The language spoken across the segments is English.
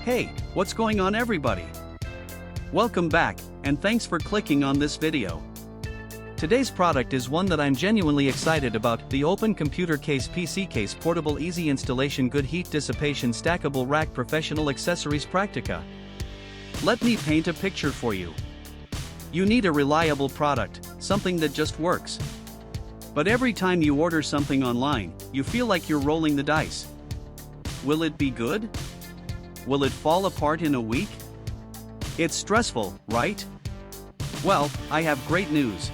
Hey, what's going on everybody? Welcome back, and thanks for clicking on this video. Today's product is one that I'm genuinely excited about, the Open Computer Case PC Case Portable Easy Installation Good Heat Dissipation Stackable Rack Professional Accessories Practica. Let me paint a picture for you. You need a reliable product, something that just works. But every time you order something online, you feel like you're rolling the dice. Will it be good? Will it fall apart in a week? It's stressful, right? Well, I have great news.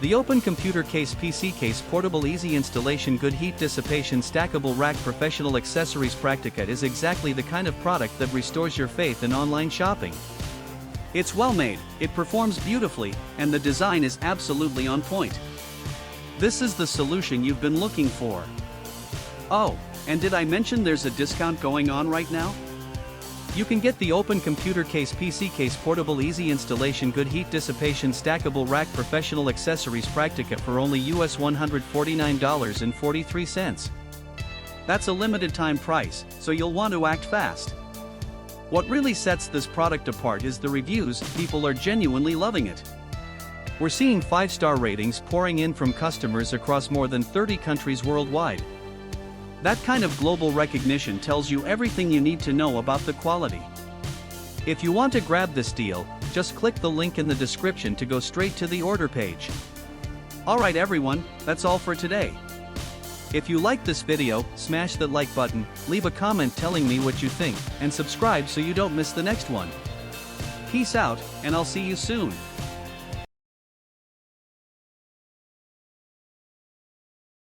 The Open Computer Case PC Case Portable Easy Installation Good Heat Dissipation Stackable Rack Professional Accessories Practica is exactly the kind of product that restores your faith in online shopping. It's well made, it performs beautifully, and the design is absolutely on point. This is the solution you've been looking for. Oh, and did I mention there's a discount going on right now? You can get the Open Computer Case PC Case Portable Easy Installation Good Heat Dissipation Stackable Rack Professional Accessories Practica for only US $149.43. That's a limited time price, so you'll want to act fast. What really sets this product apart is the reviews. People are genuinely loving it. We're seeing 5-star ratings pouring in from customers across more than 30 countries worldwide. That kind of global recognition tells you everything you need to know about the quality. If you want to grab this deal, just click the link in the description to go straight to the order page. Alright everyone, that's all for today. If you liked this video, smash that like button, leave a comment telling me what you think, and subscribe so you don't miss the next one. Peace out, and I'll see you soon.